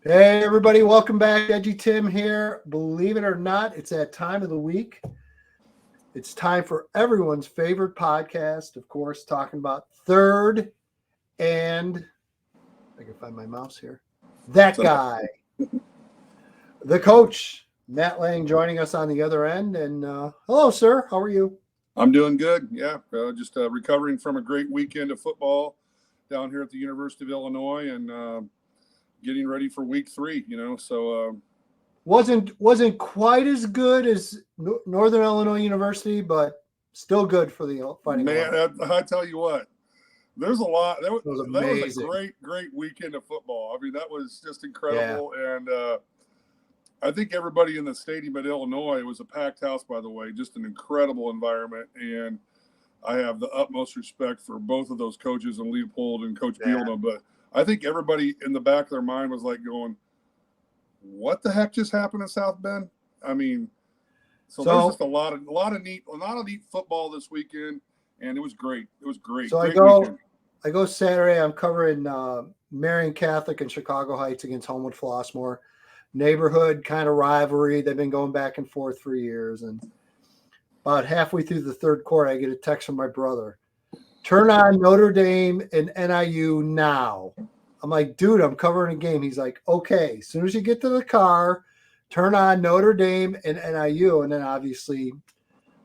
Hey everybody, welcome back. EDGYTIM here. Believe it or not, it's that time of the week. It's time for everyone's favorite podcast, of course, talking about third and I can find my mouse here. That guy, the coach, Matt Leng, joining us on the other end. And hello, sir. How are you? I'm doing good. Yeah, just recovering from a great weekend of football down here at the University of Illinois, and getting ready for week 3. Wasn't quite as good as Northern Illinois University, but still good for the Fighting man, Illini. I tell you what, there's a lot. It was That was a amazing. great weekend of football. I mean, that was just Yeah. incredible, and I think everybody in the stadium at Illinois, it was a packed house, by the way, just an incredible environment, and I have the utmost respect for both of those coaches, and Leopold and Coach Bielema. But I think everybody in the back of their mind was like going, "What the heck just happened in South Bend?" I mean, so there's just a lot of neat football this weekend, and it was great. It was great. So great I go Saturday. I'm covering Marian Catholic and Chicago Heights against Homewood Flossmoor. Neighborhood kind of rivalry. They've been going back and forth for years. And about halfway through the third quarter, I get a text from my brother. Turn on Notre Dame and NIU now. I'm like, dude, I'm covering a game. He's like, okay. As soon as you get to the car, turn on Notre Dame and NIU. And then obviously,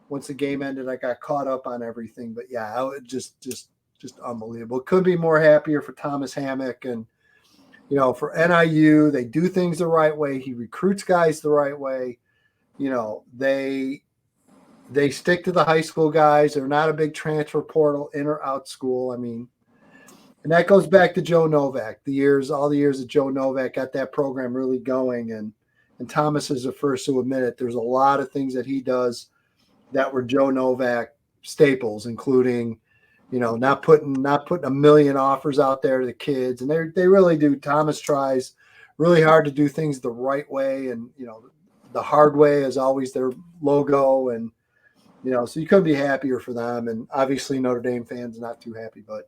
once the game ended, I got caught up on everything. But yeah, it just unbelievable. Could be more happier for Thomas Hammock and for NIU. They do things the right way. He recruits guys the right way. They stick to the high school guys. They're not a big transfer portal in or out school. I mean, and that goes back to Joe Novak. All the years that Joe Novak got that program really going, and Thomas is the first to admit it. There's a lot of things that he does that were Joe Novak staples, including not putting a million offers out there to the kids, and they really do. Thomas tries really hard to do things the right way, and the hard way is always their logo, and so you couldn't be happier for them. And obviously Notre Dame fans not too happy, but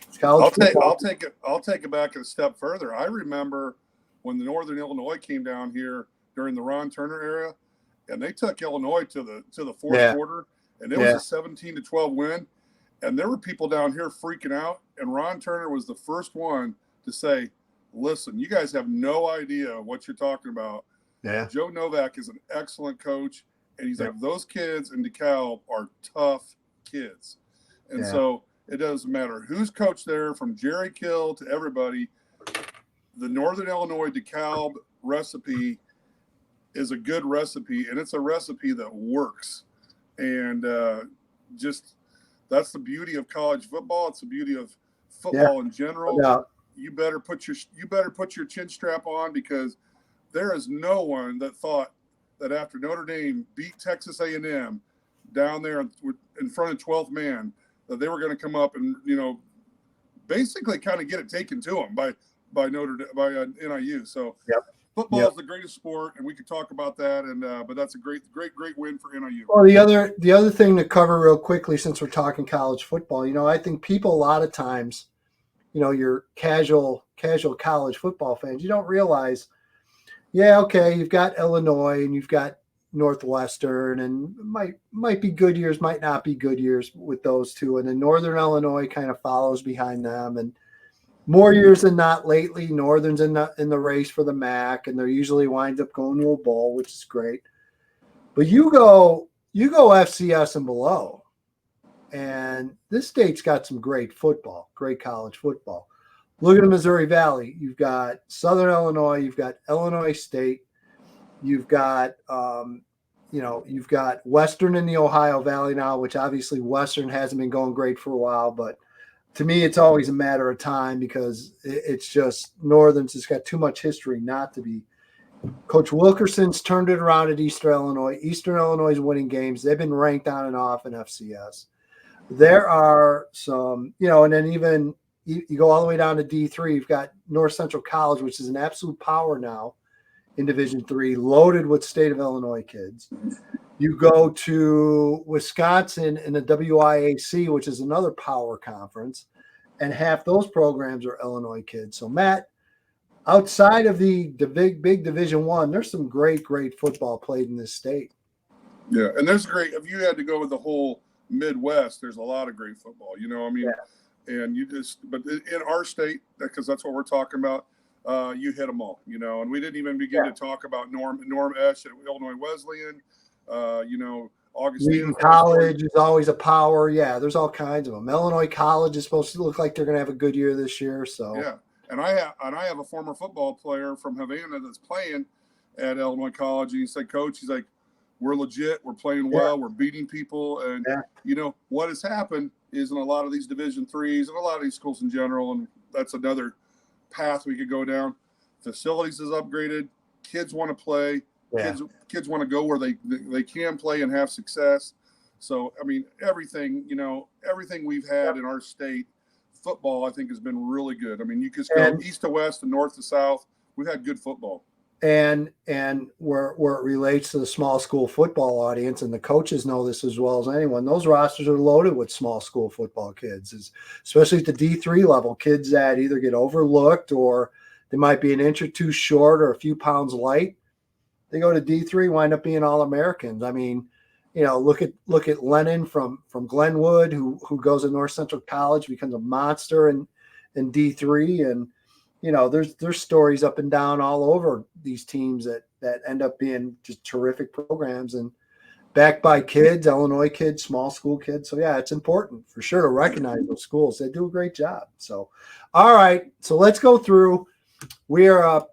it's college football. I'll take it back a step further. I remember when the Northern Illinois came down here during the Ron Turner era, and they took Illinois to the fourth quarter, and it was a 17-12 win. And there were people down here freaking out, and Ron Turner was the first one to say, listen, you guys have no idea what you're talking about. Yeah. Joe Novak is an excellent coach, and he's like, those kids in DeKalb are tough kids. And so it doesn't matter who's coach there, from Jerry Kill to everybody. The Northern Illinois DeKalb recipe is a good recipe, and it's a recipe that works. And that's the beauty of college football. It's the beauty of football in general. Yeah. You better put your chin strap on, because there is no one that thought that after Notre Dame beat Texas A&M down there in front of 12th man, that they were going to come up and basically kind of get it taken to them by NIU. So football is the greatest sport, and we could talk about that. And but that's a great win for NIU. Well, the other thing to cover real quickly, since we're talking college football, I think people a lot of times, your casual college football fans, you don't realize, you've got Illinois and you've got Northwestern, and might be good years, might not be good years with those two, and then Northern Illinois kind of follows behind them, and more years than not lately, Northern's in the race for the MAC, and they usually wind up going to a bowl, which is great. But you go FCS and below, and this state's got some great football, great college football. Look at the Missouri Valley. You've got Southern Illinois. You've got Illinois State. You've got you've got Western in the Ohio Valley now, which obviously Western hasn't been going great for a while, but to me, it's always a matter of time, because it's just Northern's just got too much history not to be. Coach Wilkerson's turned it around at Eastern Illinois. Eastern Illinois is winning games. They've been ranked on and off in FCS. There are some, and then even you go all the way down to D3. You've got North Central College, which is an absolute power now in Division III, loaded with state of Illinois kids. You go to Wisconsin in the WIAC, which is another power conference, and half those programs are Illinois kids. So, Matt, outside of the big Division One, there's some great football played in this state. Yeah, and there's great. If you had to go with the whole Midwest, there's a lot of great football. You know, I mean, and you just, but in our state, because that's what we're talking about, you hit them all. You know, and we didn't even begin to talk about Norm Esch at Illinois Wesleyan. You know, Augustine Wheaton College is always a power. Yeah, there's all kinds of them. Illinois College is supposed to look like they're going to have a good year this year. So yeah, and I have a former football player from Havana that's playing at Illinois College, and he said, "Coach, he's like, we're legit. We're playing well. We're beating people, and you know what has happened is in a lot of these Division threes and a lot of these schools in general, and that's another path we could go down. Facilities is upgraded. Kids want to play. Kids want to go where they can play and have success. So, I mean, everything we've had in our state, football, I think, has been really good. I mean, you could go east to west and north to south. We've had good football. And where it relates to the small school football audience, and the coaches know this as well as anyone, those rosters are loaded with small school football kids, especially at the D3 level, kids that either get overlooked or they might be an inch or two short or a few pounds light. They go to D3, wind up being All-Americans. I mean, you know, look at Lennon from Glenwood, who goes to North Central College, becomes a monster in D3, and you know, there's stories up and down all over these teams that end up being just terrific programs and backed by kids, Illinois kids, small school kids. So yeah, it's important for sure to recognize those schools. They do a great job. So, all right, so let's go through. We are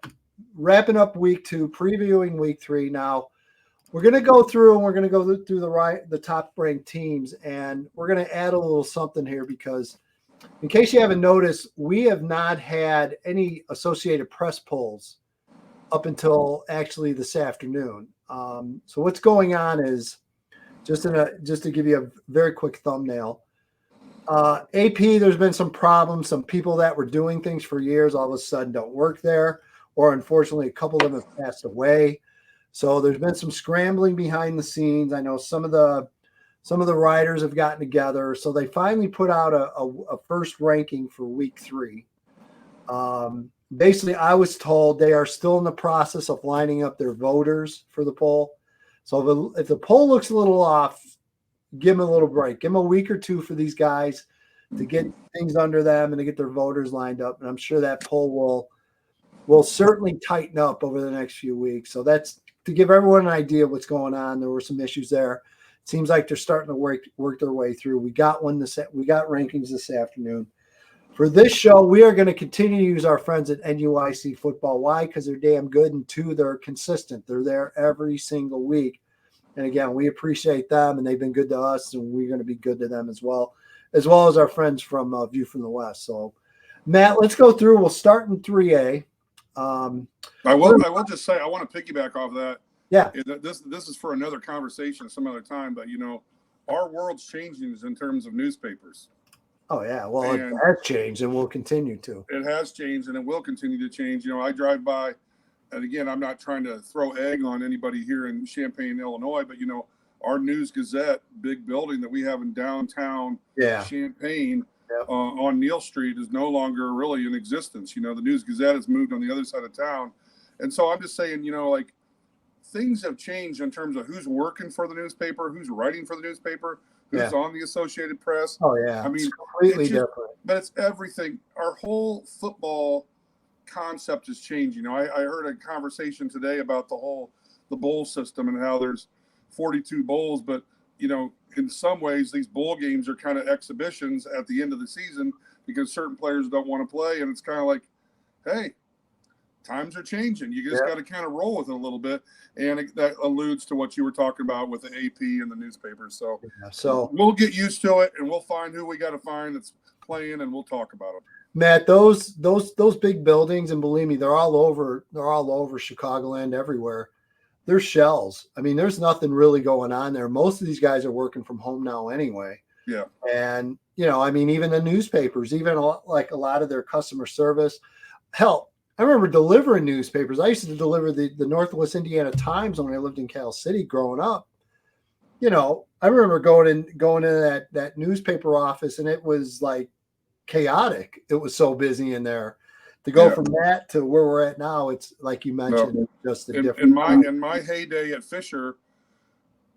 wrapping up week 2, previewing week 3. Now we're going to go through and we're going to go through the top ranked teams, and we're going to add a little something here because in case you haven't noticed, we have not had any Associated Press polls up until actually this afternoon. So what's going on is just to give you a very quick thumbnail. AP, there's been some problems. Some people that were doing things for years all of a sudden don't work there, or unfortunately, a couple of them have passed away. So there's been some scrambling behind the scenes. I know some of the writers have gotten together. So they finally put out a first ranking for week 3. Basically, I was told they are still in the process of lining up their voters for the poll. So if the poll looks a little off, give them a little break. Give them a week or 2 for these guys to get things under them and to get their voters lined up. And I'm sure that poll will certainly tighten up over the next few weeks. So that's to give everyone an idea of what's going on. There were some issues there. It seems like they're starting to work their way through. We got rankings this afternoon. For this show, we are going to continue to use our friends at NUIC Football. Why? Because they're damn good, and 2, they're consistent. They're there every single week. And again, we appreciate them, and they've been good to us, and we're going to be good to them as well as our friends from View from the West. So, Matt, let's go through. We'll start in 3A. I will just say I want to piggyback off that. Yeah. This is for another conversation some other time, but you know, our world's changing in terms of newspapers. Oh yeah, well, it has changed and will continue to. It has changed and it will continue to change. You know, I drive by, and again, I'm not trying to throw egg on anybody here in Champaign, Illinois, but you know, our News Gazette, big building that we have in downtown Champaign on Neal Street is no longer really in existence. You know, the News Gazette has moved on the other side of town. And so I'm just saying, you know, like things have changed in terms of who's working for the newspaper, who's writing for the newspaper, who's on the Associated Press. Oh, yeah. I mean, it's completely different. But it's everything. Our whole football concept is changing. You know, I heard a conversation today about the bowl system and how there's 42 bowls, but, you know, in some ways, these bowl games are kind of exhibitions at the end of the season because certain players don't want to play. And it's kind of like, hey, times are changing. You just got to kind of roll with it a little bit. And that alludes to what you were talking about with the AP and the newspapers. So we'll get used to it and we'll find who we got to find that's playing and we'll talk about them. Matt, those big buildings, and believe me, they're all over Chicagoland, everywhere. They're shells. I mean, there's nothing really going on there. Most of these guys are working from home now anyway. Yeah. And, you know, I mean, even the newspapers, even like a lot of their customer service. Hell, I remember delivering newspapers. I used to deliver the Northwest Indiana Times when I lived in Cal City growing up. You know, I remember going into that newspaper office, and it was like chaotic. It was so busy in there. to go from that to where we're at now, it's like you mentioned, just a different. In my heyday at Fisher,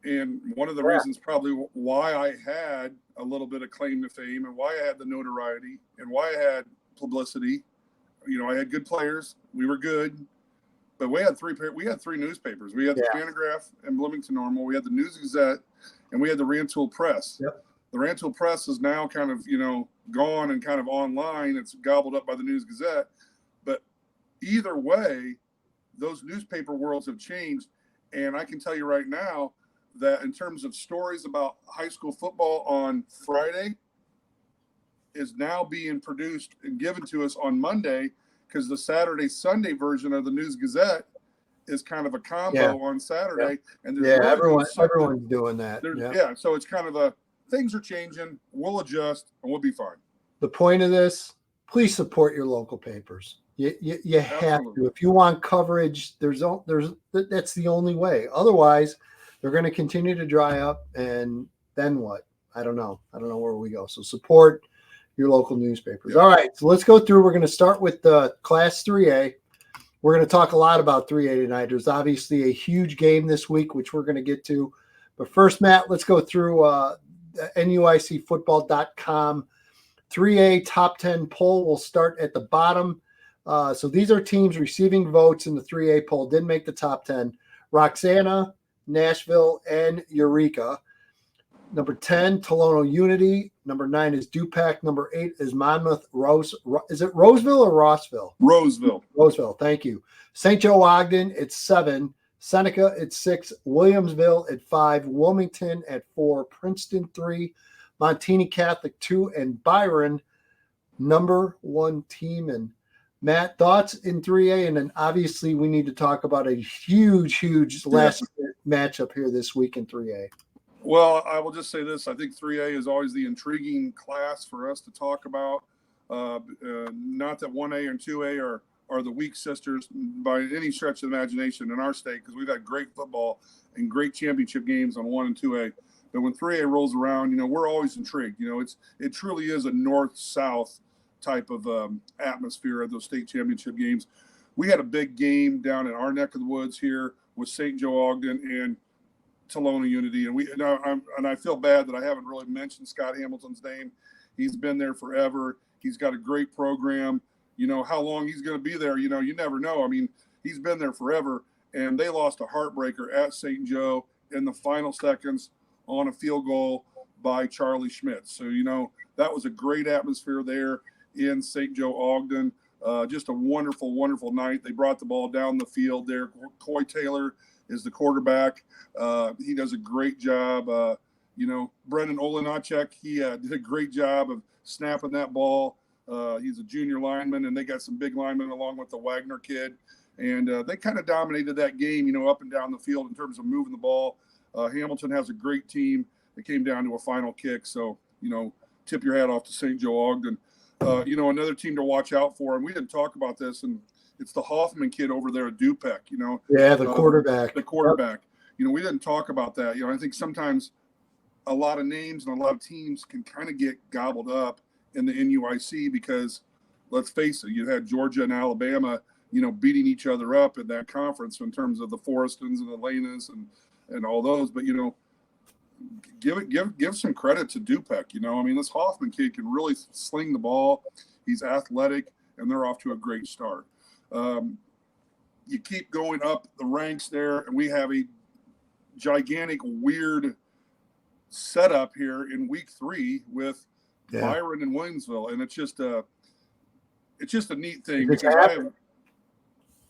and one of the reasons probably why I had a little bit of claim to fame and why I had the notoriety and why I had publicity, I had good players. We were good, but we had three newspapers. We had the Pantograph and Bloomington Normal. We had the News Gazette, and we had the Rantoul Press. Yep. The Rantoul Press is now kind of, gone and kind of online. It's gobbled up by the News Gazette. But either way, those newspaper worlds have changed. And I can tell you right now that in terms of stories about high school football on Friday is now being produced and given to us on Monday, because the Saturday-Sunday version of the News Gazette is kind of a combo on Saturday. And everyone's doing that. So it's kind of things are changing. We'll adjust and we'll be fine. The point of this, please support your local papers. You have to. If you want coverage, that's the only way. Otherwise, they're going to continue to dry up, and then what? I don't know. I don't know where we go. So support your local newspapers. All right, so let's go through. We're going to start with the Class 3A. We're going to talk a lot about 3A tonight. There's obviously a huge game this week, which we're going to get to. But first, Matt, let's go through NUICfootball.com 3A top 10 poll. We'll start at the bottom. So these are teams receiving votes in the 3A poll. Didn't make the top 10. Roxana, Nashville, and Eureka. Number 10, Tolono Unity. Number 9 is Dupac. Number 8 is Monmouth Is it Roseville or Rossville? Roseville. Thank you. St. Joe Ogden, it's 7. Seneca at 6. Williamsville at 5. Wilmington at 4. Princeton 3. Montini Catholic 2. And Byron, number 1 team. And Matt, thoughts in 3A? And then obviously we need to talk about a huge last matchup here this week in 3A. Well, I will just say this. I think 3A is always the intriguing class for us to talk about. Not that 1A and 2A are the weak sisters by any stretch of the imagination in our state, because we've had great football and great championship games on 1 and 2A. But when 3A rolls around, we're always intrigued. It truly is a north-south type of atmosphere at those state championship games. We had a big game down in our neck of the woods here with St. Joe Ogden and Tolono Unity, and I feel bad that I haven't really mentioned Scott Hamilton's name. He's been there forever. He's got a great program. How long he's going to be there, you never know. I mean, he's been there forever, and they lost a heartbreaker at St. Joe in the final seconds on a field goal by Charlie Schmidt. So, that was a great atmosphere there in St. Joe Ogden. Just a wonderful, wonderful night. They brought the ball down the field there. Coy Taylor is the quarterback. He does a great job. Brendan Olenacek, he did a great job of snapping that ball. He's a junior lineman, and they got some big linemen along with the Wagner kid. And they kind of dominated that game, up and down the field in terms of moving the ball. Hamilton has a great team. It came down to a final kick. So, tip your hat off to St. Joe Ogden. Another team to watch out for, and we didn't talk about this, and it's the Hoffman kid over there at Dupac, the quarterback. The quarterback. We didn't talk about that. I think sometimes a lot of names and a lot of teams can kind of get gobbled up in the NUIC because, let's face it, you had Georgia and Alabama, beating each other up in that conference in terms of the Forestons and the Lanas and all those. But, give some credit to Dupac. This Hoffman kid can really sling the ball. He's athletic, and they're off to a great start. You keep going up the ranks there, and we have a gigantic, weird setup here in week 3 with Byron and Williamsville, and it's just a neat thing because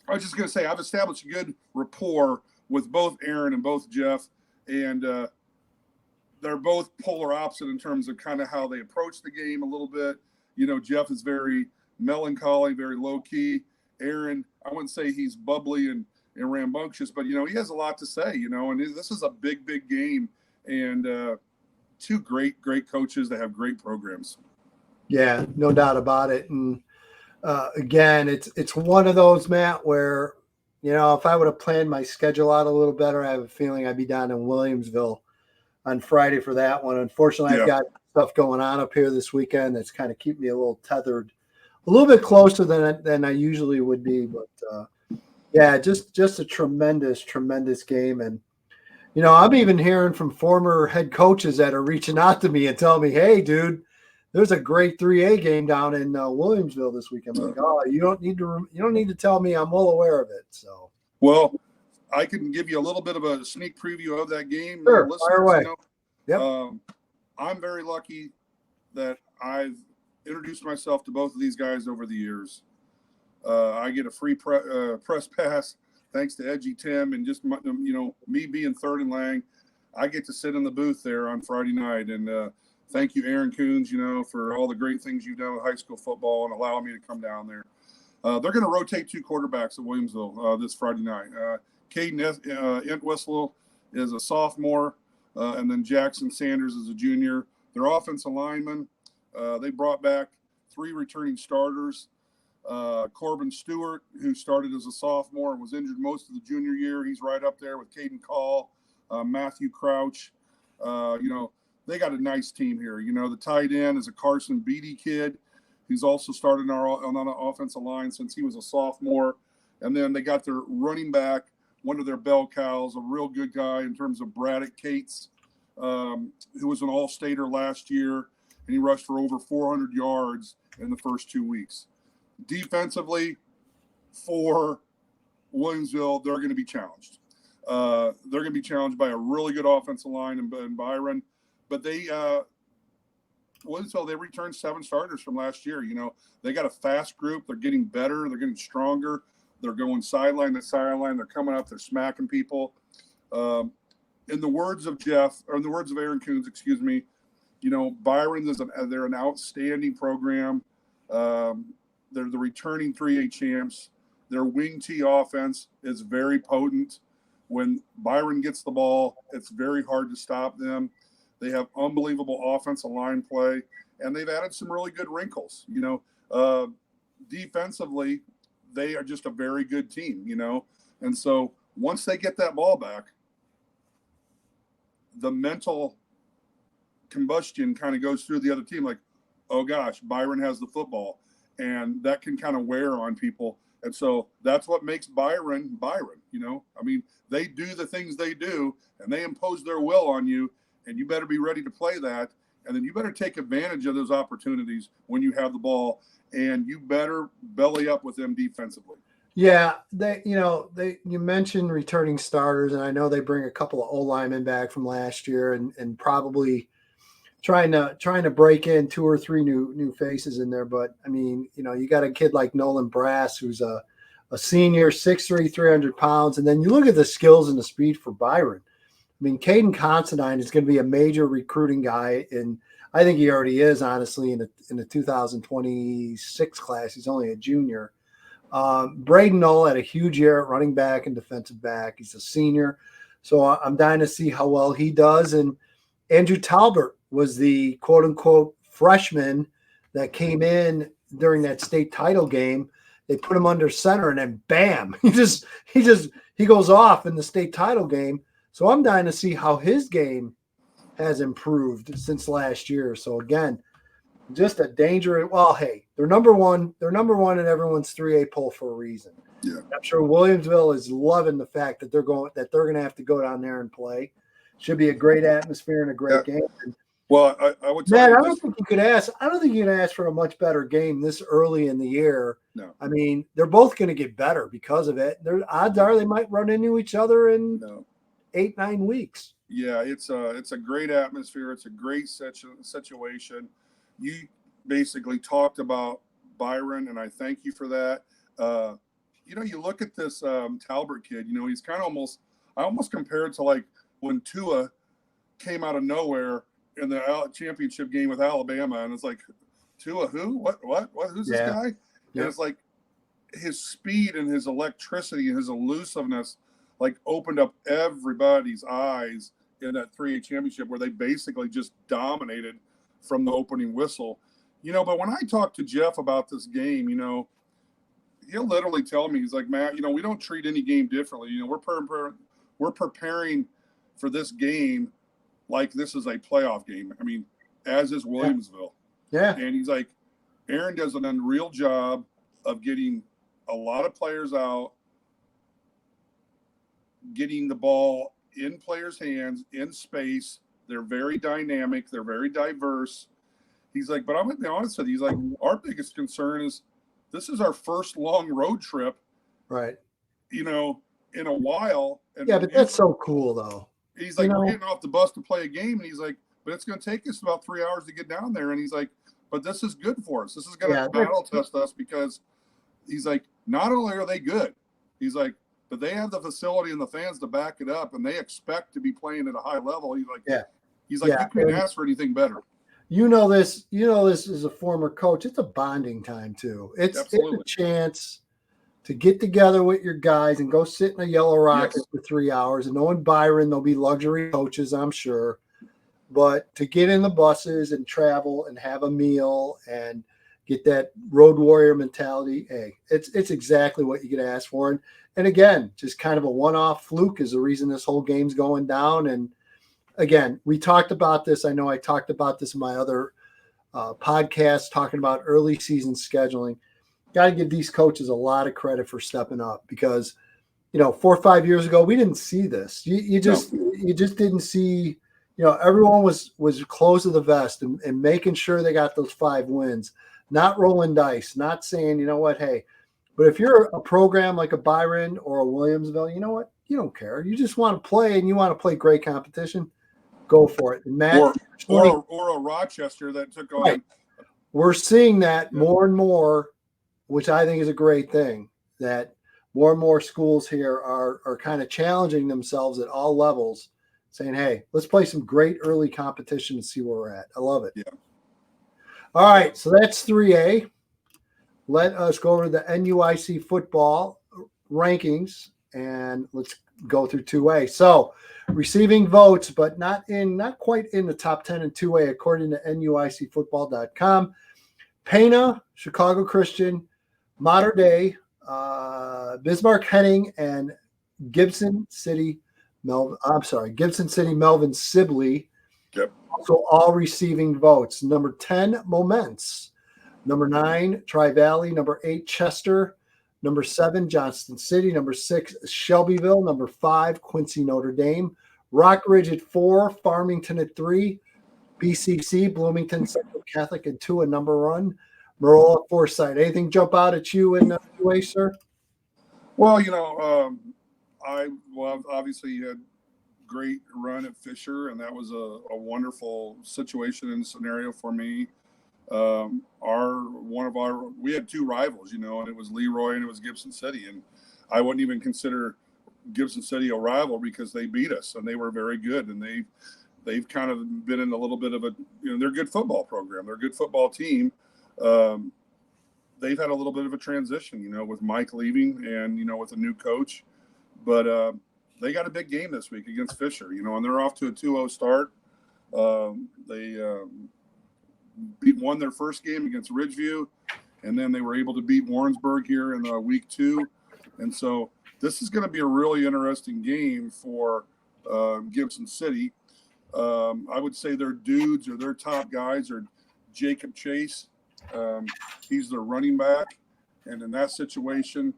I was just going to say I've established a good rapport with both Aaron and both Jeff, and they're both polar opposite in terms of kind of how they approach the game a little bit. Jeff is very melancholy, very low key. Aaron, I wouldn't say he's bubbly and rambunctious, but he has a lot to say, and this is a big game, and 2 great coaches that have great programs. Yeah, no doubt about it. And again, it's one of those, Matt, where if I would have planned my schedule out a little better, I have a feeling I'd be down in Williamsville on Friday for that one. Unfortunately, I've got stuff going on up here this weekend that's kind of keeping me a little tethered a little bit closer than I usually would be, but yeah, just a tremendous game. And I'm even hearing from former head coaches that are reaching out to me and telling me, "Hey, dude, there's a great 3A game down in Williamsville this week." I'm like, "Oh, you don't need to tell me. I'm well aware of it." So, well, I can give you a little bit of a sneak preview of that game, sure, fire listeners. away. Yep. I'm very lucky that I've introduced myself to both of these guys over the years. I get a free press pass thanks to EDGYTIM, and just me being third and Leng, I get to sit in the booth there on Friday night. And thank you, Aaron Coons, for all the great things you've done with high school football and allowing me to come down there. They're going to rotate 2 quarterbacks at Williamsville this Friday night. Caden Entwistle is a sophomore, and then Jackson Sanders is a junior. Their offensive linemen, they brought back 3 returning starters. Corbin Stewart, who started as a sophomore and was injured most of the junior year. He's right up there with Caden Call, Matthew Crouch. They got a nice team here. The tight end is a Carson Beatty kid. He's also started on the offensive line since he was a sophomore. And then they got their running back, one of their bell cows, a real good guy in terms of Braddock Cates, who was an all-stater last year, and he rushed for over 400 yards in the first 2 weeks. Defensively, for Williamsville, they're going to be challenged. They're going to be challenged by a really good offensive line in Byron. But Williamsville, they returned 7 starters from last year. They got a fast group. They're getting better. They're getting stronger. They're going sideline to sideline. They're coming up. They're smacking people. In the words of Aaron Coons, excuse me, Byron they're an outstanding program. They're the returning 3A champs. Their wing T offense is very potent. When Byron gets the ball, it's very hard to stop them. They have unbelievable offensive line play, and they've added some really good wrinkles. Defensively, they are just a very good team, And so once they get that ball back, the mental combustion kind of goes through the other team like, oh gosh, Byron has the football. And that can kind of wear on people. And so that's what makes Byron. They do the things they do, and they impose their will on you, and you better be ready to play that. And then you better take advantage of those opportunities when you have the ball, and you better belly up with them defensively. Yeah, you mentioned returning starters, and I know they bring a couple of O linemen back from last year, and probably trying to break in 2 or 3 new faces in there. But you got a kid like Nolan Brass, who's a senior, 6'3", 300 pounds, and then you look at the skills and the speed for Byron. Caden Considine is going to be a major recruiting guy, and I think he already is, honestly, in the 2026 class. He's only a junior. Braden Knoll had a huge year at running back and defensive back. He's a senior, so I'm dying to see how well he does. And Andrew Talbert was the quote-unquote freshman that came in during that state title game. They put him under center, and then bam, he goes off in the state title game. So I'm dying to see how his game has improved since last year. So again, just a danger. Well, hey, they're number one in everyone's 3A poll for a reason. Yeah. I'm sure Williamsville is loving the fact that they're going to have to go down there and play. Should be a great atmosphere and a great game. Well, I would tell Matt, you, I don't think you could ask for a much better game this early in the year. No. They're both going to get better because of it. Their odds are they might run into each other in 8-9 weeks. Yeah, it's a great atmosphere. It's a great situation. You basically talked about Byron, and I thank you for that. You look at this Talbert kid. He's kind of I almost compare it to like when Tua came out of nowhere in the championship game with Alabama, and it's like, Tua who? What? Who's this guy? Yeah. And it's like his speed and his electricity and his elusiveness like opened up everybody's eyes in that 3A championship where they basically just dominated from the opening whistle. But when I talk to Jeff about this game, he'll literally tell me, he's like, Matt, we don't treat any game differently. We're preparing for this game like this is a playoff game. As is Williamsville. Yeah. And he's like, Aaron does an unreal job of getting a lot of players out, getting the ball in players' hands, in space. They're very dynamic. They're very diverse. He's like, but I'm going to be honest with you. He's like, our biggest concern is this is our first long road trip, Right. in a while. And Yeah, but that's so cool, though. He's like, we're getting off the bus to play a game. And he's like, but it's going to take us about 3 hours to get down there. And he's like, but this is good for us. This is going to battle test us, because he's like, not only are they good, he's like, but they have the facility and the fans to back it up, and they expect to be playing at a high level. He's like, you couldn't ask for anything better. This as a former coach, it's a bonding time too. It's a chance to get together with your guys and go sit in a Yellow Rocket for 3 hours. And knowing Byron, there'll be luxury coaches, I'm sure. But to get in the buses and travel and have a meal and get that road warrior mentality, hey, it's exactly what you could ask for. And again, just kind of a one-off fluke is the reason this whole game's going down. And again, we talked about this. I know I talked about this in my other podcast, talking about early season scheduling. Got to give these coaches a lot of credit for stepping up, because 4 or 5 years ago we didn't see this. You just didn't see. Everyone was close to the vest and making sure they got those 5 wins, not rolling dice, not saying, hey. But if you're a program like a Byron or a Williamsville, you know what? You don't care. You just want to play, and you want to play great competition. Go for it. And Matt, or a Rochester that took on. Right. We're seeing that more and more, which I think is a great thing, that more and more schools here are kind of challenging themselves at all levels, saying, hey, let's play some great early competition and see where we're at. I love it. Yeah. All right, so that's 3A. Let us go over to the NUIC football rankings, and let's go through 2A. So receiving votes, but not quite in the top 10 in 2A, according to NUICfootball.com. Pana, Chicago Christian, Mater Dei, Bismarck Henning, and Gibson City, Melvin Sibley. Yep. Also all receiving votes. Number 10, Moments. Number 9, Tri-Valley. Number 8, Chester. Number 7, Johnston City. Number 6, Shelbyville. Number 5, Quincy Notre Dame. Rock Ridge at 4, Farmington at 3, BCC, Bloomington Central Catholic at 2, and number 1, Marola Forsyth. Anything jump out at you in the way, sir? Well, obviously you had great run at Fisher, and that was a wonderful situation and scenario for me. We had 2 rivals, and it was Leroy and it was Gibson City, and I wouldn't even consider Gibson City a rival because they beat us and they were very good, and they've kind of been in a little bit of a they're a good football program, they're a good football team. They've had a little bit of a transition, with Mike leaving and with a new coach, but they got a big game this week against Fisher, and they're off to a 2-0 start. They won their first game against Ridgeview, and then they were able to beat Warrensburg here in week 2. And so this is going to be a really interesting game for Gibson City. I would say their dudes or their top guys are Jacob Chase. He's their running back. And in that situation,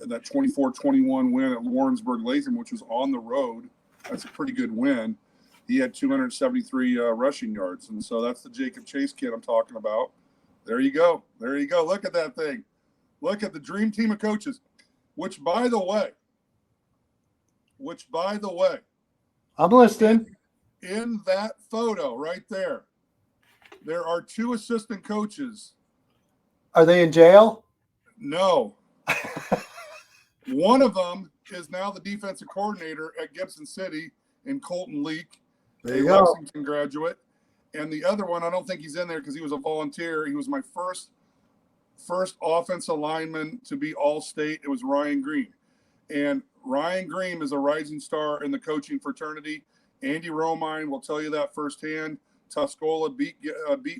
that 24-21 win at Warrensburg-Latham, which was on the road, that's a pretty good win. He had 273 rushing yards. And so that's the Jacob Chase kid I'm talking about. There you go. Look at that thing. Look at the dream team of coaches, which, by the way, I'm listening. In that photo right there, there are 2 assistant coaches. Are they in jail? No. One of them is now the defensive coordinator at Gibson City in Colton Leak, a Lexington graduate. And the other one, I don't think he's in there because he was a volunteer. He was my first offensive lineman to be All-State. It was Ryan Green. And Ryan Green is a rising star in the coaching fraternity. Andy Romine will tell you that firsthand. Tuscola beat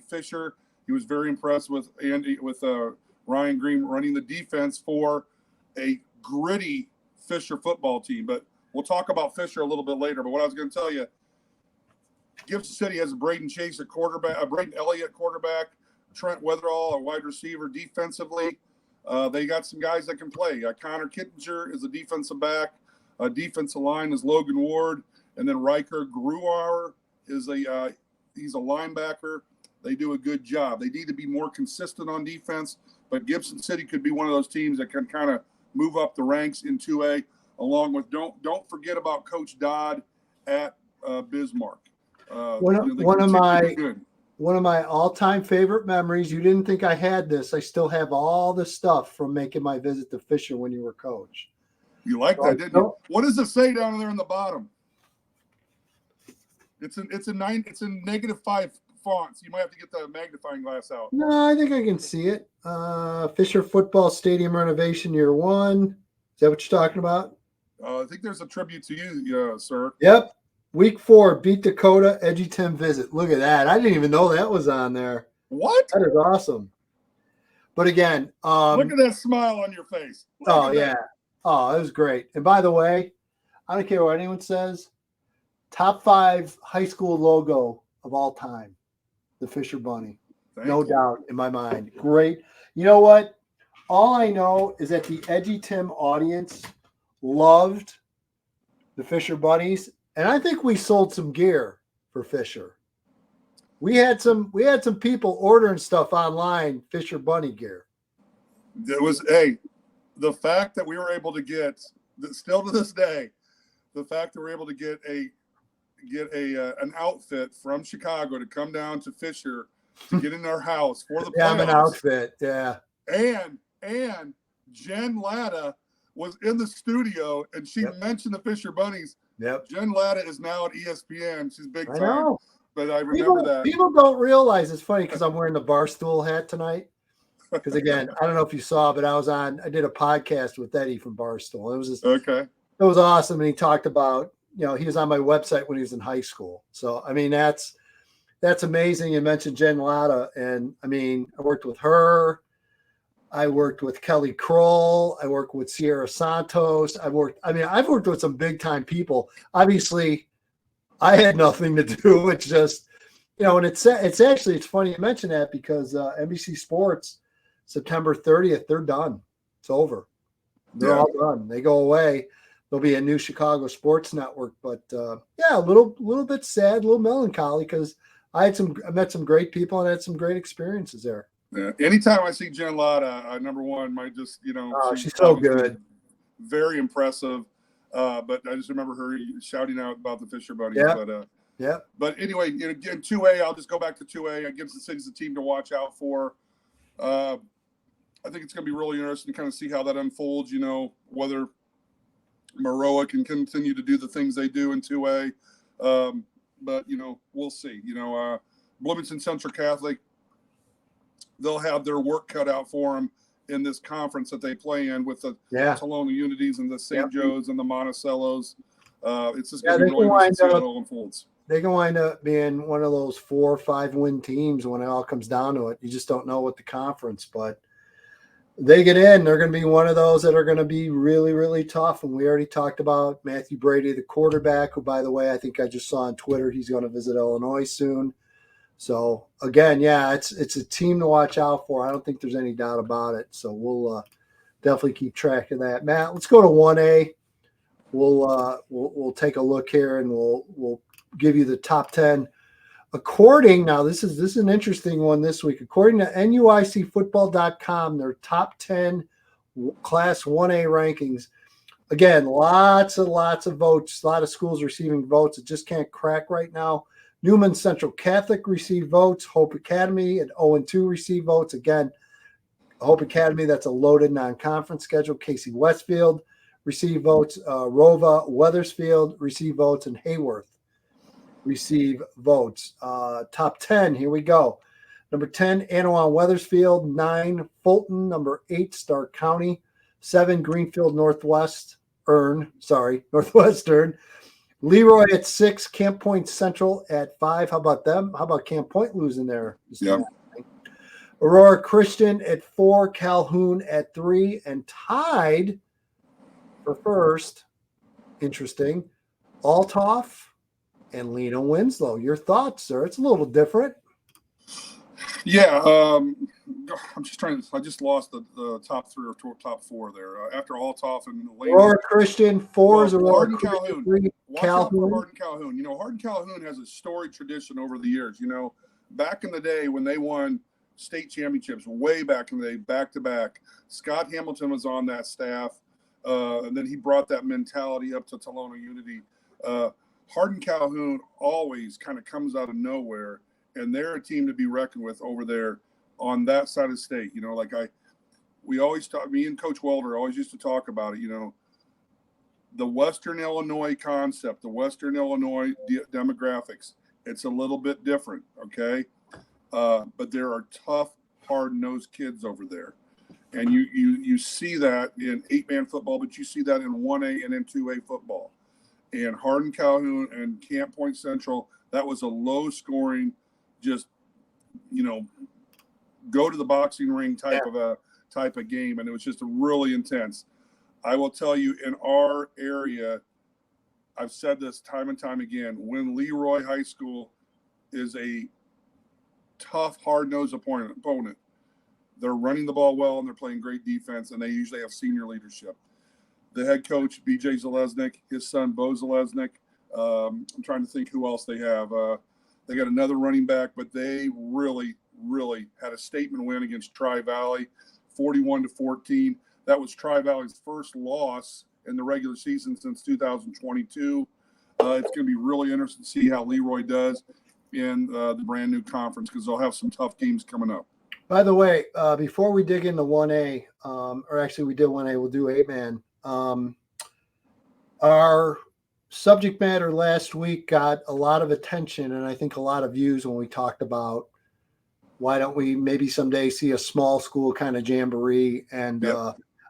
Fisher. He was very impressed with Ryan Green running the defense for a gritty Fisher football team. But we'll talk about Fisher a little bit later. But what I was going to tell you, Gibson City has Braden Elliott quarterback, Trent Weatherall, a wide receiver. Defensively, they got some guys that can play. Connor Kittinger is a defensive back. Defensive line is Logan Ward, and then Riker Gruauer is he's a linebacker. They do a good job. They need to be more consistent on defense, but Gibson City could be one of those teams that can kind of move up the ranks in 2A. Along with don't forget about Coach Dodd at Bismarck. One of my all-time favorite memories. You didn't think I had this. I still have all the stuff from making my visit to Fisher when you were coach. You like that, didn't you? What does it say down there in the bottom? It's in -5 fonts. You might have to get the magnifying glass out. No, I think I can see it. Fisher Football Stadium renovation year 1. Is that what you're talking about? I think there's a tribute to you, sir. Yep. Week 4, beat Dakota, EDGYTIM visit. Look at that. I didn't even know that was on there. What? That is awesome. But again, look at that smile on your face. Oh, yeah. Oh, it was great. And by the way, I don't care what anyone says, top 5 high school logo of all time, the Fisher Bunny. No doubt in my mind. Great. You know what? All I know is that the EDGYTIM audience loved the Fisher Bunnies, and I think we sold some gear for Fisher. We had some people ordering stuff online, Fisher Bunny gear. It was the fact that we were able to get, still to this day, the fact that we're able to get an outfit from Chicago to come down to Fisher to get in our house for the playoffs. An outfit, yeah. And Jen Latta was in the studio, and she mentioned the Fisher Bunnies. Yep. Jen Latta is now at ESPN. She's big time. I know. But I remember that. People don't realize it's funny because I'm wearing the Barstool hat tonight. Because again, I don't know if you saw, but I did a podcast with Eddie from Barstool. It was it was awesome. And he talked about, he was on my website when he was in high school. So I mean, that's amazing. You mentioned Jen Latta, and I mean, I worked with her. I worked with Kelly Kroll. I worked with Sierra Santos. I've worked with some big time people. Obviously, I had nothing to do. It's just, and it's funny you mention that because NBC Sports, September 30th, they're done. It's over. They're all done. They go away. There'll be a new Chicago sports network, but a little bit sad, a little melancholy because I met some great people and had some great experiences there. Yeah. Anytime I see Jen Latta, number one, might just, she's so good. Very impressive. But I just remember her shouting out about the Fisher Bunnies. Yeah. But anyway, again, 2A, I'll just go back to 2A. Gibson City's a team to watch out for. I think it's going to be really interesting to kind of see how that unfolds, whether Maroa can continue to do the things they do in 2A. But, we'll see. Bloomington Central Catholic, they'll have their work cut out for them in this conference that they play in with the Tolona Unities and the St. Joe's and the Monticellos. It's just going to be really interesting to see how it all unfolds. They can wind up being one of those 4 or 5 win teams when it all comes down to it. You just don't know what the conference, but they get in. They're going to be one of those that are going to be really, really tough. And we already talked about Matthew Brady, the quarterback, who, by the way, I think I just saw on Twitter, he's going to visit Illinois soon. So again, it's a team to watch out for. I don't think there's any doubt about it. So we'll definitely keep track of that. Matt, let's go to 1A. We'll take a look here and we'll give you the top 10. Now this is an interesting one this week. According to NUICfootball.com, their top 10 Class 1A rankings. Again, lots and lots of votes. A lot of schools receiving votes. It just can't crack right now. Newman Central Catholic received votes. Hope Academy at 0-2 received votes. Again, Hope Academy, that's a loaded non-conference schedule. Casey Westfield received votes. Rova Weathersfield received votes. And Hayworth receive votes. Top 10, here we go. Number 10, Anawan Weathersfield. 9, Fulton. Number 8, Stark County. 7, Greenfield Northwestern. Leroy at 6, Camp Point Central at 5. How about them? How about Camp Point losing there? Yeah. Aurora Christian at 4, Calhoun at 3, and tied for first. Interesting. Althoff and Lena Winslow. Your thoughts, sir? It's a little different. Yeah, I'm just trying to. I just lost the top three or top four there. After Altoff and Leng. Aurora Christian, fours well, Aurora Hardin Christian, Calhoun. three Watch out for Calhoun. Hardin Calhoun. Hardin Calhoun has a storied tradition over the years. Back in the day when they won state championships, way back in the day, back to back. Scott Hamilton was on that staff, and then he brought that mentality up to Tolona Unity. Hardin Calhoun always kind of comes out of nowhere, and they're a team to be reckoned with over there on that side of the state. We always talk. Me and Coach Welder always used to talk about it. The Western Illinois concept, the Western Illinois demographics. It's a little bit different, okay? But there are tough, hard-nosed kids over there. And you see that in 8-man football, but you see that in 1A and in 2A football. And Hardin Calhoun and Camp Point Central, that was a low-scoring, just, go to the boxing ring type of game, and it was just really intense. I will tell you, in our area, I've said this time and time again, when Leroy High School is a tough, hard-nosed opponent, they're running the ball well and they're playing great defense, and they usually have senior leadership. The head coach, BJ Zalesnik, his son, Bo Zalesnik. I'm trying to think who else they have. They got another running back, but they really, really had a statement win against Tri-Valley, 41-14. That was Tri-Valley's first loss in the regular season since 2022. It's going to be really interesting to see how Leroy does in the brand new conference, because they'll have some tough games coming up. By the way, before we dig into 1A, or actually we did 1A, we'll do 8-man. Our subject matter last week got a lot of attention and I think a lot of views when we talked about why don't we maybe someday see a small school kind of jamboree. And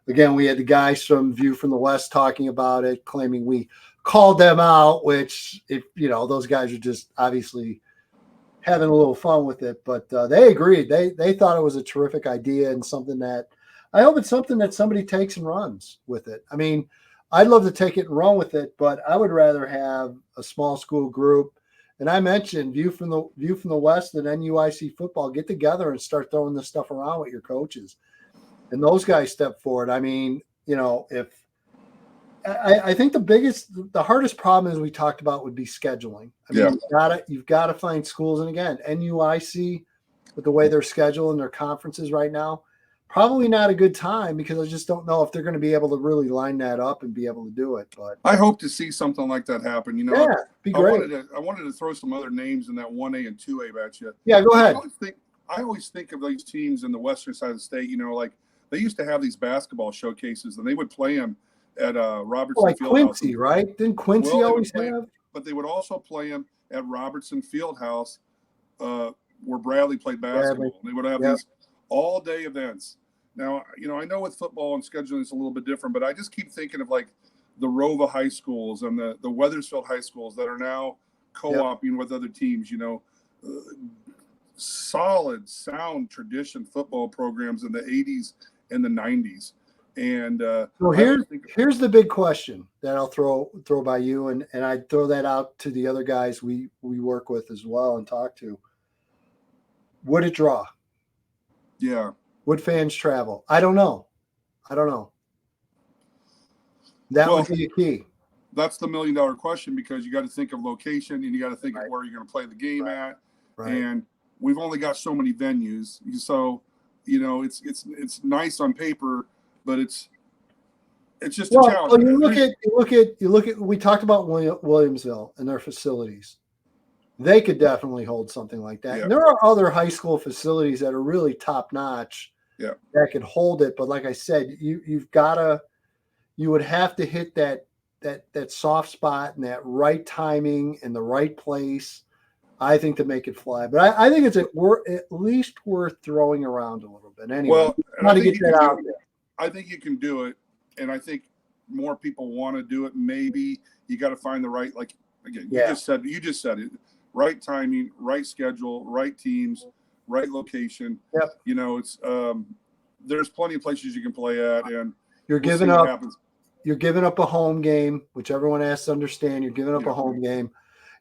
again, we had the guys from View from the West talking about it, claiming we called them out, which, if those guys are just obviously having a little fun with it. But they agreed. They thought it was a terrific idea and something that I hope it's something that somebody takes and runs with it. I mean, I'd love to take it and run with it, but I would rather have a small school group. And I mentioned View from the West and NUIC football, get together and start throwing this stuff around with your coaches. And those guys step forward. I mean, if I think the hardest problem, as we talked about, would be scheduling. I mean, you've got to find schools. And again, NUIC, with the way they're scheduling their conferences right now, probably not a good time, because I just don't know if they're going to be able to really line that up and be able to do it. But I hope to see something like that happen. Be great. I wanted to throw some other names in that 1A and 2A at you. Yeah, go ahead. I always think of these teams in the western side of the state. Like they used to have these basketball showcases, and they would play them at Robertson like Fieldhouse. Quincy, right? Didn't Quincy always have? But they would also play them at Robertson Fieldhouse, where Bradley played basketball. They would have these all-day events. Now, I know with football and scheduling it's a little bit different, but I just keep thinking of like the Rova high schools and the Wethersfield high schools that are now co-oping with other teams. Solid, sound tradition football programs in the 80s and the 90s. And so here's the big question that I'll throw by you, and I'd throw that out to the other guys we work with as well and talk to. Would it draw? Yeah. Would fans travel? I don't know. That would be a key. That's the $1 million question, because you got to think of location and you got to think of where you're going to play the game at. Right. And we've only got so many venues. So, it's nice on paper, but it's just a challenge. Well, you look at. We talked about Williamsville and their facilities. They could definitely hold something like that. Yeah. And there are other high school facilities that are really top notch. Yeah. That could hold it, but like I said, you would have to hit that soft spot and that right timing and the right place, I think, to make it fly. But I think it's at least worth throwing around a little bit. Anyway, well, how to get that out there. I think you can do it, and I think more people want to do it. Maybe you got to find the right, like again, you just said it, right timing, right schedule, right teams, right location. Yep. It's there's plenty of places you can play at, and you're giving up a home game, which everyone has to understand. You're giving up a home game.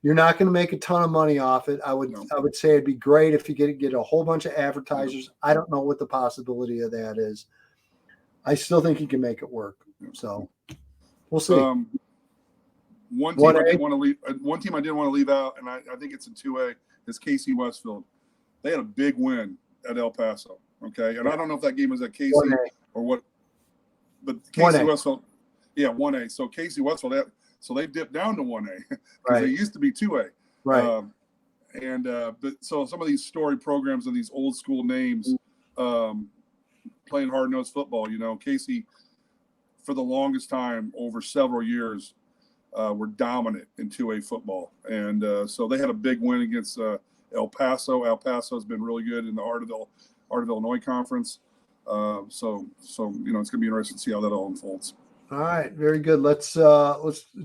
You're not going to make a ton of money off it. I would say it'd be great if you get a whole bunch of advertisers. I don't know what the possibility of that is. I still think you can make it work. So we'll see. One team I didn't want to leave out, and I think it's in 2A, is KC Westfield. They had a big win at El Paso. Okay, and I don't know if that game was at KC 1A. or what, but KC 1A. Westfield, 1A. So KC Westfield, so they dipped down to 1A because they used to be 2A. Right. But so some of these story programs and these old school names playing hard-nosed football, Casey, for the longest time over several years, were dominant in 2A football. And so they had a big win against El Paso. El Paso has been really good in the Art of Illinois Conference. So it's going to be interesting to see how that all unfolds. All right, very good. Let's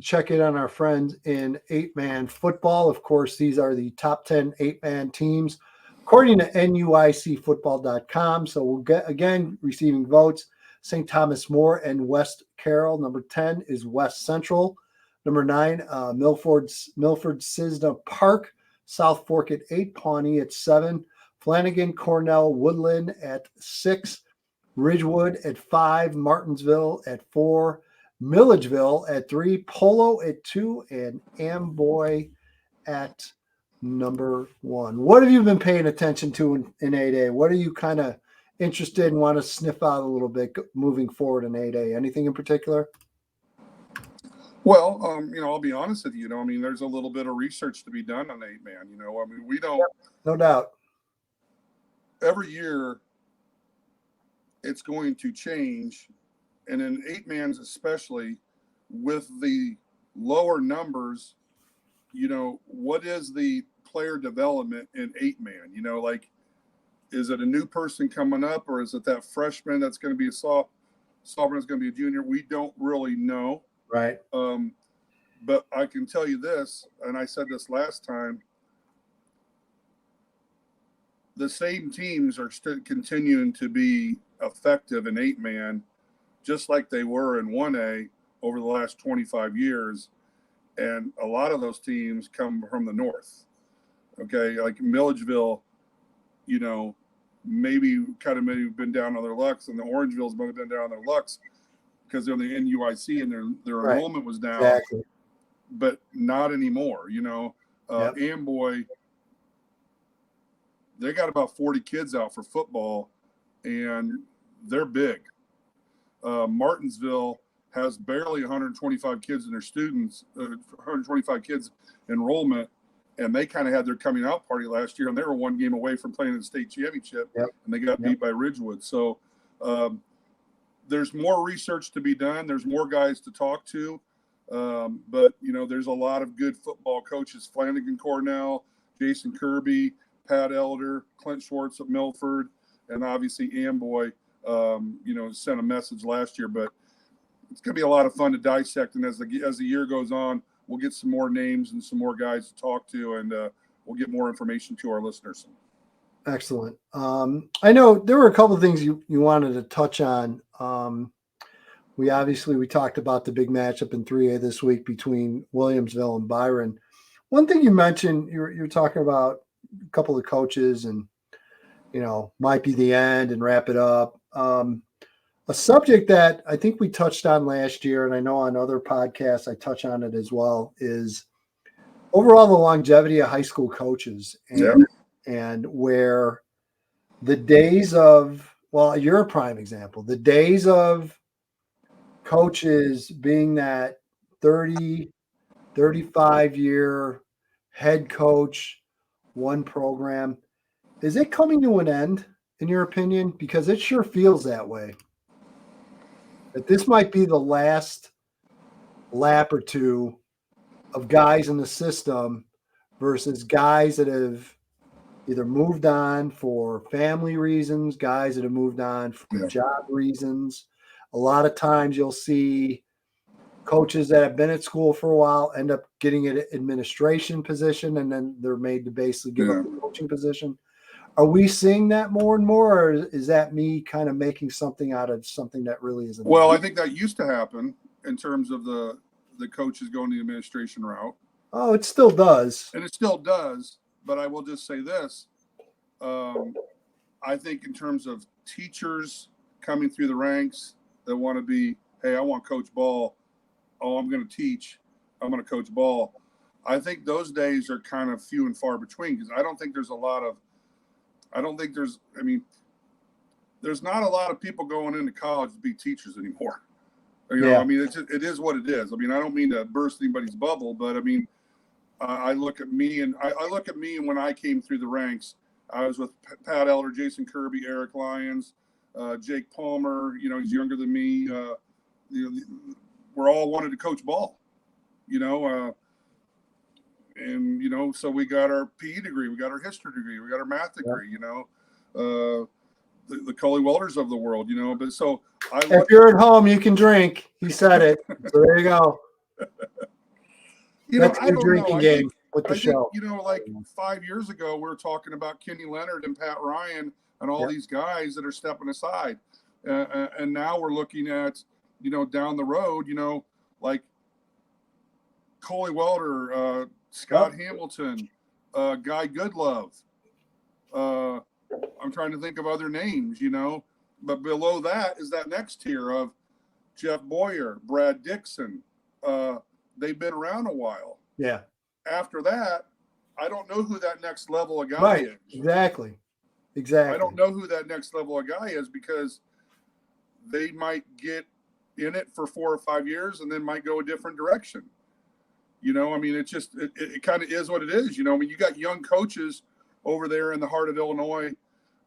check in on our friends in 8-man football. Of course, these are the top 10 8-man teams according to NUICfootball.com. So we'll get, again, receiving votes. St. Thomas More and West Carroll. Number 10 is West Central. Number 9, Milford Cisna Park. South Fork at 8. Pawnee at 7. Flanagan, Cornell, Woodland at 6. Ridgewood at 5, Martinsville at 4, Milledgeville at 3, Polo at 2, and Amboy at number 1. What have you been paying attention to in 8A? What are you kind of interested and want to sniff out a little bit moving forward in 8A? Anything in particular? Well, I'll be honest with you. There's a little bit of research to be done on 8-man. We don't. Yep, no doubt. Every year, it's going to change, and in 8-mans especially, with the lower numbers, what is the player development in 8-man? Is it a new person coming up, or is it that freshman that's going to be a sophomore that's going to be a junior? We don't really know. Right. But I can tell you this, and I said this last time, the same teams are still continuing to be effective in 8-man, just like they were in 1A over the last 25 years. And a lot of those teams come from the north. Okay, like Milledgeville, maybe been down on their lucks, and the Orangeville's been down on their lucks because they're in the NUIC and their enrollment was down. Exactly. But not anymore. Amboy, they got about 40 kids out for football, and they're big. Martinsville has barely 125 kids in their students, 125 kids enrollment, and they kind of had their coming out party last year, and they were one game away from playing in the state championship, and they got beat by Ridgewood. So there's more research to be done. There's more guys to talk to, but there's a lot of good football coaches: Flanagan, Cornell, Jason Kirby, Pat Elder, Clint Schwartz at Milford, and obviously Amboy, sent a message last year. But it's going to be a lot of fun to dissect. And as the year goes on, we'll get some more names and some more guys to talk to, and we'll get more information to our listeners. Excellent. I know there were a couple of things you wanted to touch on. We talked about the big matchup in 3A this week between Williamsville and Byron. One thing you mentioned, you're talking about a couple of coaches and, might be the end and wrap it up. A subject that I think we touched on last year, and I know on other podcasts I touch on it as well, is overall the longevity of high school coaches and where the days of, well, you're a prime example, the days of coaches being that 30, 35-year head coach, one program, is it coming to an end, in your opinion? Because it sure feels that way. That this might be the last lap or two of guys in the system versus guys that have either moved on for family reasons, guys that have moved on for job reasons. A lot of times you'll see coaches that have been at school for a while end up getting an administration position, and then they're made to basically give up the coaching position. Are we seeing that more and more, or is that me kind of making something out of something that really isn't? Well, I think that used to happen in terms of the coaches going the administration route. Oh, it still does. And it still does. But I will just say this. I think in terms of teachers coming through the ranks that want to be, hey, I want Coach Ball. Oh, I'm going to teach. I'm going to coach ball. I think those days are kind of few and far between because I don't think there's there's not a lot of people going into college to be teachers anymore. I mean, it is what it is. I mean, I don't mean to burst anybody's bubble, but I mean, I look at me and I look at me and when I came through the ranks, I was with Pat Elder, Jason Kirby, Eric Lyons, Jake Palmer. He's younger than me. We're all wanted to coach ball. So we got our PE degree, we got our history degree, we got our math degree. The Cully Welders of the world. But so if you're at home, you can drink. He said it. So there you go. That's a drinking game with the show. Like 5 years ago, we were talking about Kenny Leonard and Pat Ryan and all these guys that are stepping aside. And now we're looking at, down the road, like Coley Welder, Scott Hamilton, Guy Goodlove. I'm trying to think of other names, but below that is that next tier of Jeff Boyer, Brad Dixon. They've been around a while. Yeah. After that, I don't know who that next level of guy is. Exactly. I don't know who that next level of guy is because they might get in it for 4 or 5 years and then might go a different direction. I mean, it kind of is what it is. I mean, you got young coaches over there in the heart of Illinois,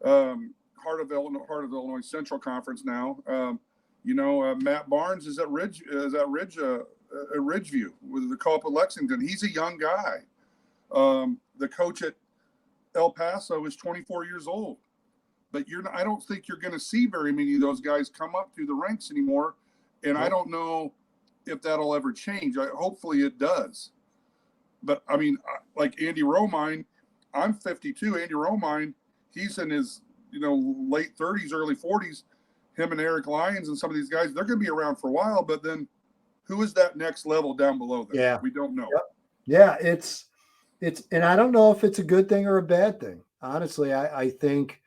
heart of Illinois Central Conference now. Matt Barnes is at Ridgeview with the co-op at Lexington. He's a young guy. The coach at El Paso is 24 years old. But I don't think you're going to see very many of those guys come up through the ranks anymore. And I don't know if that'll ever change. Hopefully it does. But I mean, like Andy Romine, I'm 52. Andy Romine, he's in his late 30s, early 40s. Him and Eric Lyons and some of these guys, they're going to be around for a while. But then, who is that next level down below them? Yeah, we don't know. Yeah, it's, and I don't know if it's a good thing or a bad thing. Honestly, I think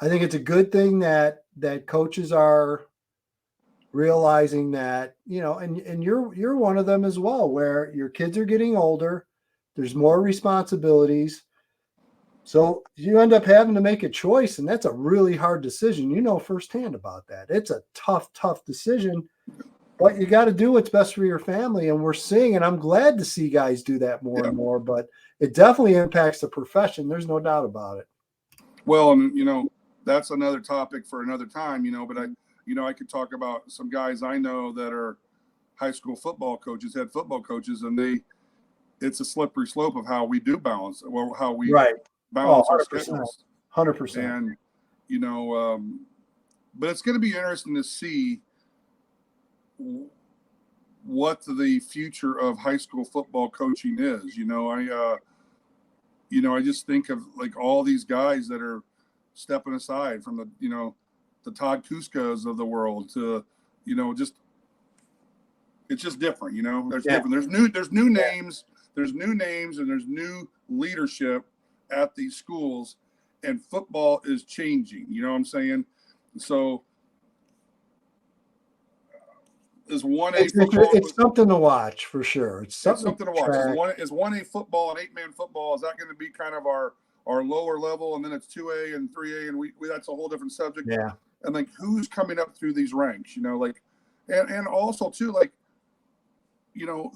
it's a good thing that coaches are realizing that, and you're one of them as well, where your kids are getting older, there's more responsibilities. So you end up having to make a choice, and that's a really hard decision. Firsthand about that. It's a tough decision, but you got to do what's best for your family. And we're seeing, and I'm glad to see guys do that more and more, but it definitely impacts the profession. There's no doubt about it. Well, and that's another topic for another time, but I could talk about some guys I know that are high school football coaches, head football coaches, and it's a slippery slope of how we do balance, or how we balance our schedules. 100%. And, but it's going to be interesting to see what the future of high school football coaching is. I just think of like all these guys that are stepping aside from the Todd Kuskas of the world to, it's just different, there's different, there's new names, and there's new leadership at these schools, and football is changing. You know what I'm saying? So is 1A football? It's something to watch for sure. It's something to watch. Is 1A football and 8-man football? Is that going to be kind of our lower level, and then it's 2A and 3A, and we that's a whole different subject. Yeah. And like who's coming up through these ranks? And also too, like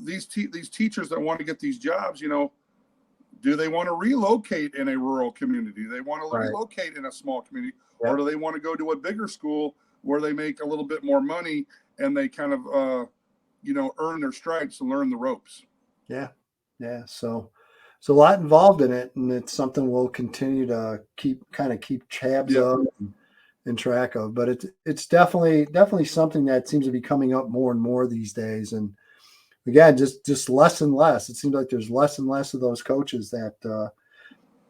these teachers that want to get these jobs, do they want to relocate in a rural community? Do they want to relocate in a small community, or do they want to go to a bigger school where they make a little bit more money and they kind of, earn their stripes and learn the ropes? Yeah. Yeah. So a lot involved in it, and it's something we'll continue to keep tabs of and track of. But it's definitely something that seems to be coming up more and more these days. And again, just less and less. It seems like there's less and less of those coaches that,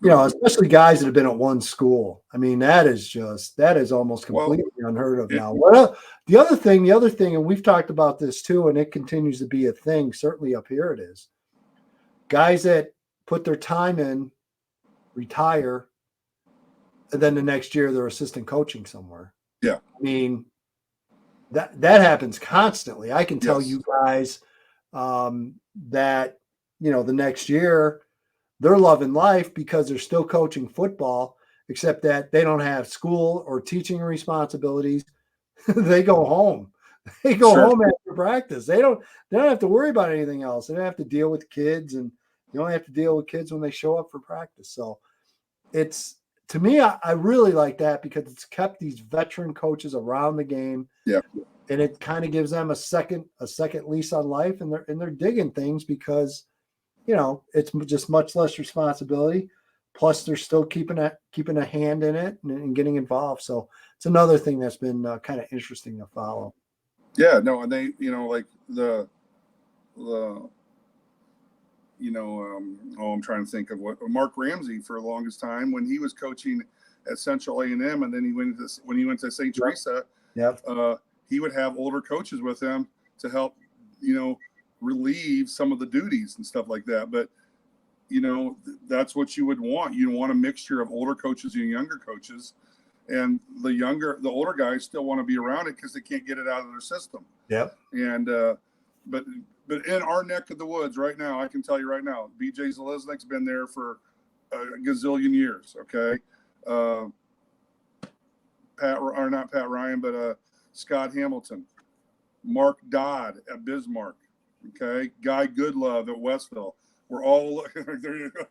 especially guys that have been at one school. I mean, that is almost completely unheard of now. The other thing, and we've talked about this too, and it continues to be a thing, certainly up here it is. guys that put their time in retire, and then the next year they're assistant coaching somewhere. Yeah. I mean, that happens constantly. I can tell Yes. you guys that, the next year they're loving life because they're still coaching football, except that they don't have school or teaching responsibilities. They go home. They go Sure. home after practice. They don't have to worry about anything else. They don't have to deal with kids, and you only have to deal with kids when they show up for practice. So it's, to me, I really like that because it's kept these veteran coaches around the game. Yeah. And it kind of gives them a second lease on life, and they're digging things because, it's just much less responsibility. Plus, they're still keeping a hand in it and getting involved. So it's another thing that's been kind of interesting to follow. Yeah, no, and they, like the I'm trying to think of what Mark Ramsey for the longest time when he was coaching at Central A&M, and then when he went to St. Teresa, he would have older coaches with him to help, relieve some of the duties and stuff like that. But that's what you would want. You want a mixture of older coaches and younger coaches, and the older guys still want to be around it because they can't get it out of their system. Yep. And but in our neck of the woods right now, I can tell you right now, BJ Zalesnik's been there for a gazillion years. Okay, not Pat Ryan, but Scott Hamilton, Mark Dodd at Bismarck. Okay, Guy Goodlove at Westville. We're all there. You go,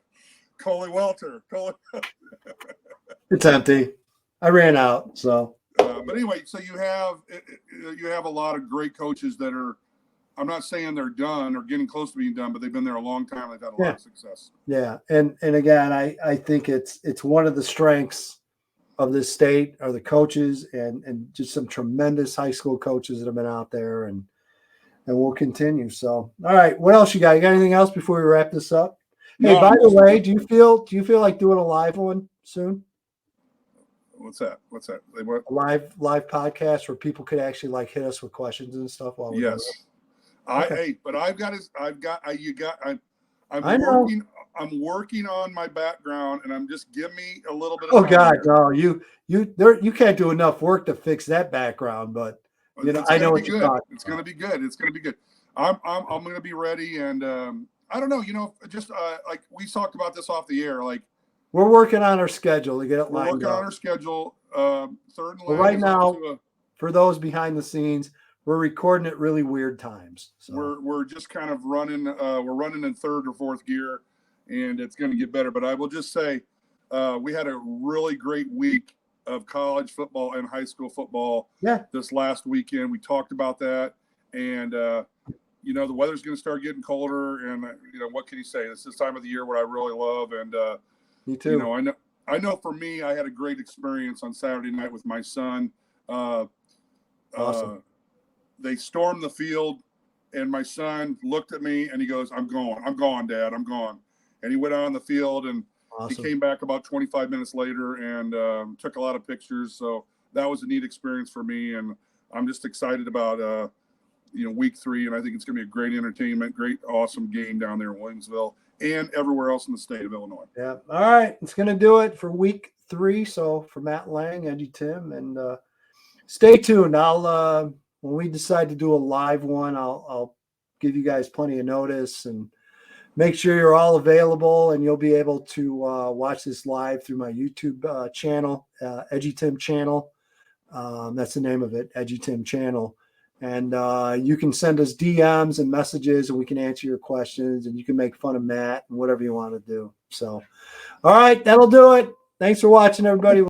Coley Welter. It's empty. I ran out. So, but anyway, so you have a lot of great coaches that are. I'm not saying they're done or getting close to being done, but they've been there a long time. They've had a lot of success. Yeah, and again, I think it's one of the strengths of this state are the coaches and just some tremendous high school coaches that have been out there, and we'll continue. So, all right, what else you got? You got anything else before we wrap this up? Hey, by the way, do you feel like doing a live one soon? What's that? A live podcast where people could actually hit us with questions and stuff while we're doing it? I'm working on my background, and just give me a little bit of time. God, no, you can't do enough work to fix that background, but I know what you're talking about. It's going to be good. It's going to be good. I'm going to be ready, and I don't know, just like we talked about this off the air, like we're working on our schedule to get it lined up. We're working on our schedule. Third and last. Right now, for those behind the scenes, we're recording at really weird times. So. We're just kind of running. We're running in third or fourth gear, and it's going to get better. But I will just say, we had a really great week of college football and high school football. Yeah. This last weekend, we talked about that, and the weather's going to start getting colder, and what can you say? This is the time of the year where I really love, and me too. I know for me, I had a great experience on Saturday night with my son. Awesome. They stormed the field, and my son looked at me and he goes, I'm gone, Dad, I'm gone. And he went out on the field, and awesome. He came back about 25 minutes later and took a lot of pictures. So that was a neat experience for me, and I'm just excited about week 3, and I think it's going to be a great entertainment, great, awesome game down there in Williamsville and everywhere else in the state of Illinois. Yeah. All right. It's going to do it for week 3. So for Matt Leng, EDGYTIM, and stay tuned. I'll when we decide to do a live one, I'll give you guys plenty of notice and make sure you're all available, and you'll be able to watch this live through my YouTube channel, EDGYTIM channel. That's the name of it, EDGYTIM channel. And you can send us DMs and messages, and we can answer your questions, and you can make fun of Matt and whatever you want to do. So, all right, that'll do it. Thanks for watching, everybody.